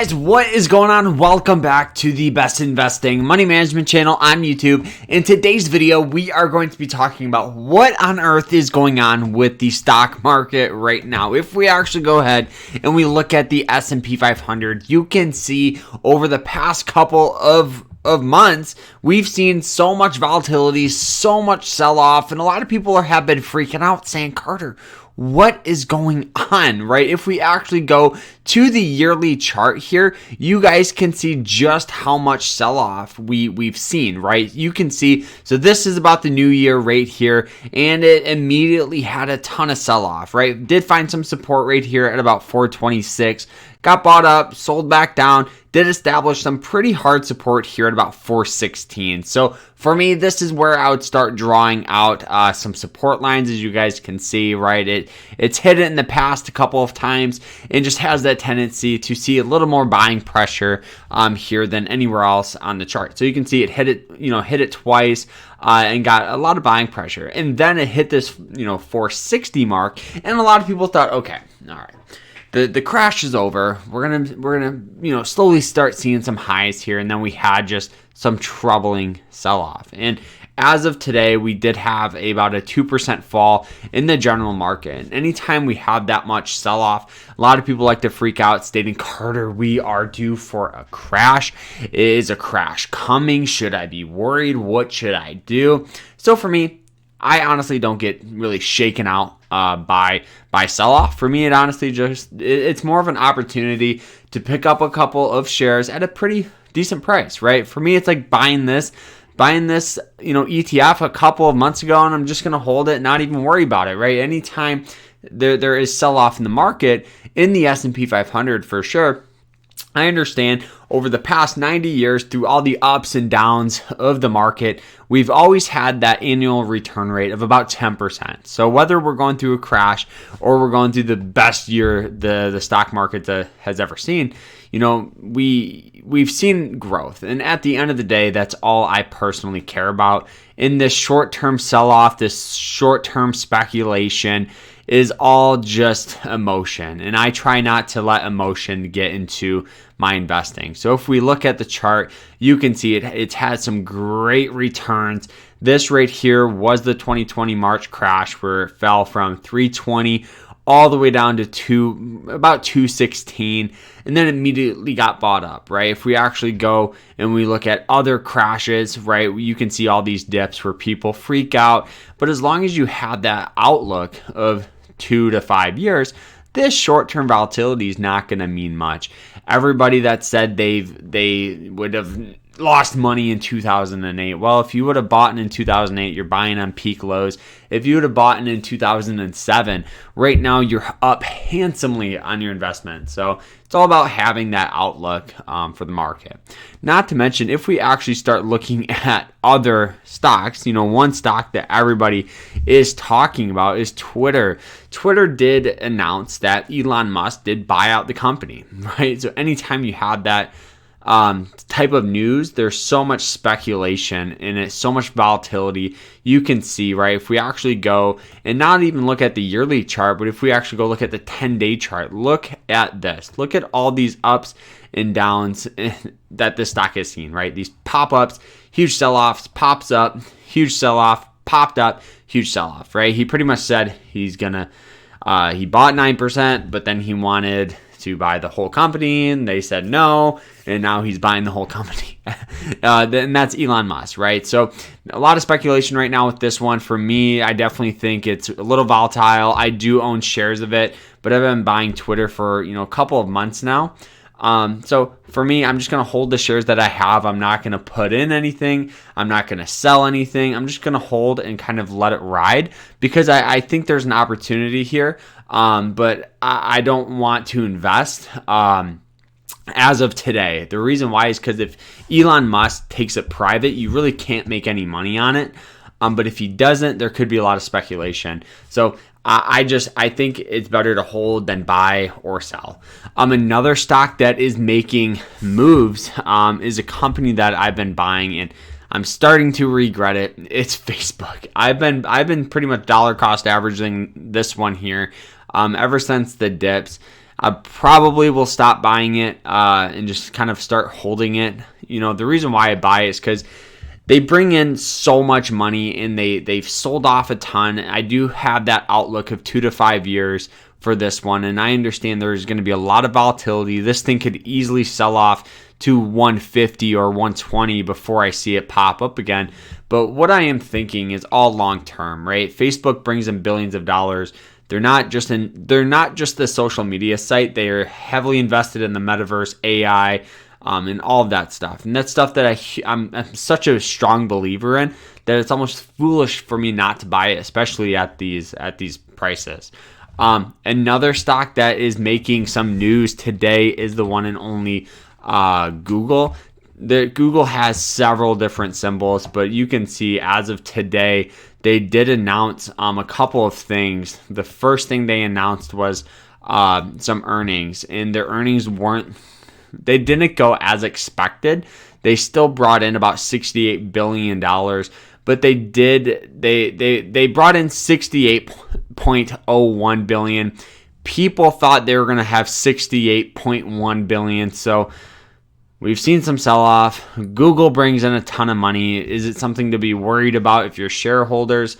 Guys, what is going on? Welcome back to the Best Investing Money Management channel on YouTube. In today's video, we are going to be talking about what on earth is going on with the stock market right now. If we actually go ahead and we look at the S&P 500, you can see over the past couple of months, we've seen so much volatility, so much sell-off, and a lot of people have been freaking out saying, Carter, what is going on, right? If we actually go to the yearly chart here, you guys can see just how much sell-off we've seen, right? You can see, so this is about the new year right here, and it immediately had a ton of sell-off, right? Did find some support right here at about 426, got bought up, sold back down, did establish some pretty hard support here at about 416. So for me, this is where I would start drawing out some support lines, as you guys can see, right? It's hit it in the past a couple of times and just has that tendency to see a little more buying pressure here than anywhere else on the chart. So you can see it hit it twice and got a lot of buying pressure. And then it hit this 460 mark, and a lot of people thought, okay, all right, the crash is over. We're gonna slowly start seeing some highs here, and then we had just some troubling sell-off. And as of today, we did have about a 2% fall in the general market. And anytime we have that much sell-off, a lot of people like to freak out, stating, Carter, we are due for a crash. Is a crash coming? Should I be worried? What should I do? So for me, I honestly don't get really shaken out by sell-off. For me, it honestly it's more of an opportunity to pick up a couple of shares at a pretty decent price, right? For me, it's like buying this ETF a couple of months ago, and I'm just going to hold it, not even worry about it, right? Anytime there is sell-off in the market, in the S&P 500 for sure, I understand over the past 90 years, through all the ups and downs of the market, we've always had that annual return rate of about 10%. So whether we're going through a crash or we're going through the best year the stock market has ever seen, we've seen growth. And at the end of the day, that's all I personally care about. In this short-term sell-off, this short-term speculation is all just emotion. And I try not to let emotion get into my investing. So if we look at the chart, you can see it's had some great returns. This right here was the 2020 March crash, where it fell from 320 all the way down to about 216, and then immediately got bought up, right? If we actually go and we look at other crashes, right, you can see all these dips where people freak out. But as long as you have that outlook of 2 to 5 years, this short-term volatility is not going to mean much. Everybody that said they would have lost money in 2008. Well, if you would have bought in 2008, you're buying on peak lows. If you would have bought in 2007, right now you're up handsomely on your investment. So it's all about having that outlook for the market. Not to mention, if we actually start looking at other stocks, one stock that everybody is talking about is Twitter. Twitter did announce that Elon Musk did buy out the company, right? So anytime you have that type of news, there's so much speculation in it, so much volatility. You can see, right, if we actually go and not even look at the yearly chart, but if we actually go look at the 10-day chart, look at this. Look at all these ups and downs that this stock has seen, right? These pop-ups, huge sell-offs, pops up, huge sell-off, popped up, huge sell-off, right? He pretty much said he bought 9%, but then he wanted to buy the whole company, and they said no, and now he's buying the whole company. And that's Elon Musk, right? So a lot of speculation right now with this one. For me, I definitely think it's a little volatile. I do own shares of it, but I've been buying Twitter for a couple of months now. So for me, I'm just going to hold the shares that I have. I'm not going to put in anything. I'm not going to sell anything. I'm just going to hold and kind of let it ride, because I think there's an opportunity here. But I don't want to invest as of today. The reason why is because if Elon Musk takes it private, you really can't make any money on it. But if he doesn't, there could be a lot of speculation. So I think it's better to hold than buy or sell. Another stock that is making moves is a company that I've been buying, and I'm starting to regret it. It's Facebook. I've been pretty much dollar cost averaging this one here ever since the dips. I probably will stop buying it and just kind of start holding it. The reason why I buy it is because they bring in so much money and they've sold off a ton. I do have that outlook of 2 to 5 years for this one, and I understand there's going to be a lot of volatility. This thing could easily sell off to 150 or 120 before I see it pop up again. But what I am thinking is all long term, right? Facebook brings in billions of dollars. They're not just the social media site. They are heavily invested in the metaverse, AI, and all of that stuff. And that's stuff that I'm such a strong believer in that it's almost foolish for me not to buy it, especially at these prices. Another stock that is making some news today is the one and only Google. Google has several different symbols, but you can see as of today, they did announce a couple of things. The first thing they announced was some earnings, and their earnings they didn't go as expected. They still brought in about $68 billion, but they brought in $68.01 billion. People thought they were going to have $68.1 billion. So we've seen some sell-off. Google brings in a ton of money. Is it something to be worried about if you're shareholders?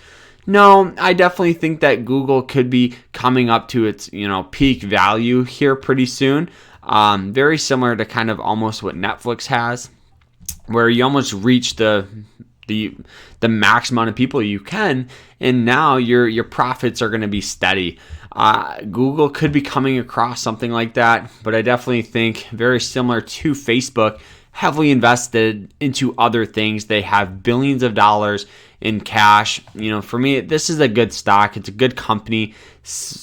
No, I definitely think that Google could be coming up to its peak value here pretty soon. Very similar to kind of almost what Netflix has, where you almost reach the max amount of people you can, and now your profits are going to be steady. Google could be coming across something like that, but I definitely think very similar to Facebook, heavily invested into other things. They have billions of dollars in cash. For me, this is a good stock. It's a good company.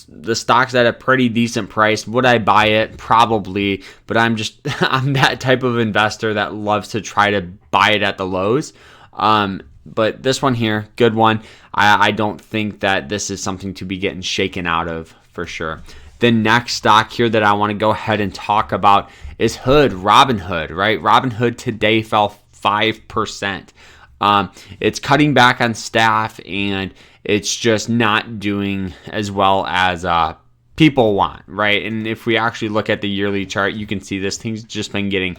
The stock's at a pretty decent price. Would I buy it? Probably, but I'm that type of investor that loves to try to buy it at the lows. But this one here, good one. I don't think that this is something to be getting shaken out of for sure. The next stock here that I want to go ahead and talk about is Robinhood, right? Robinhood today fell 5%. It's cutting back on staff, and it's just not doing as well as people want, right? And if we actually look at the yearly chart, you can see this thing's just been getting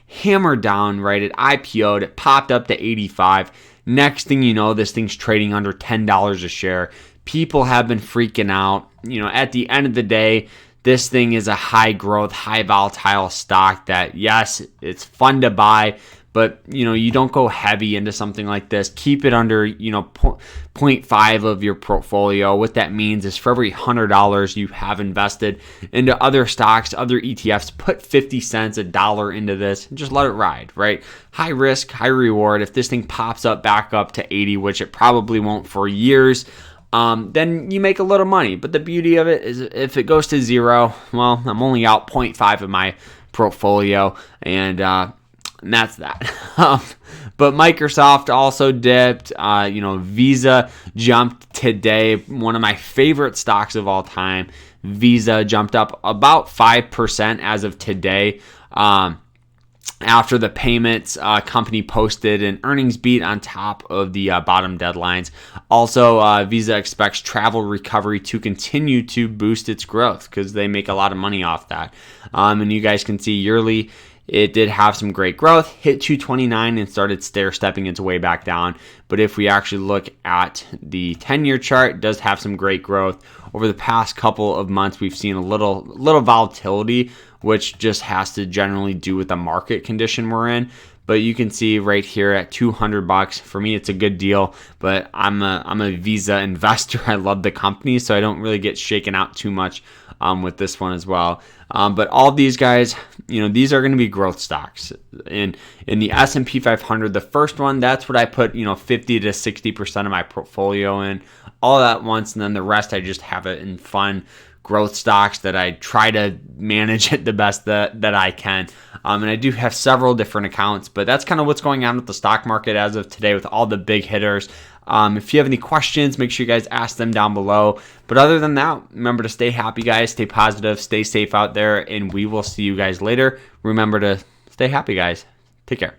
hammered down, right? It IPO'd, it popped up to 85. Next thing you know, this thing's trading under $10 a share. People have been freaking out. At the end of the day, this thing is a high growth, high volatile stock that, yes, it's fun to buy, but you don't go heavy into something like this. Keep it under 0.5 of your portfolio. What that means is for every $100 you have invested into other stocks, other ETFs, put 50 cents, $1 into this, and just let it ride, right? High risk, high reward. If this thing pops up back up to 80, which it probably won't for years, then you make a little money. But the beauty of it is if it goes to zero, well, I'm only out 0.5 of my portfolio, and that's that. But Microsoft also dipped. Visa jumped today. One of my favorite stocks of all time. Visa jumped up about 5% as of today. After the payments company posted an earnings beat on top of the bottom deadlines. Also, Visa expects travel recovery to continue to boost its growth because they make a lot of money off that. And you guys can see yearly, it did have some great growth, hit 229 and started stair-stepping its way back down. But if we actually look at the 10-year chart, it does have some great growth. Over the past couple of months, we've seen a little volatility, which just has to generally do with the market condition we're in. But you can see right here at $200. For me, it's a good deal, but I'm a Visa investor. I love the company, so I don't really get shaken out too much with this one as well. But all these guys, these are going to be growth stocks. In the S&P 500, the first one, that's what I put 50 to 60% of my portfolio in all at once, and then the rest I just have it in fun growth stocks that I try to manage it the best that I can. And I do have several different accounts, but that's kind of what's going on with the stock market as of today with all the big hitters. If you have any questions, make sure you guys ask them down below. But other than that, remember to stay happy, guys. Stay positive. Stay safe out there. And we will see you guys later. Remember to stay happy, guys. Take care.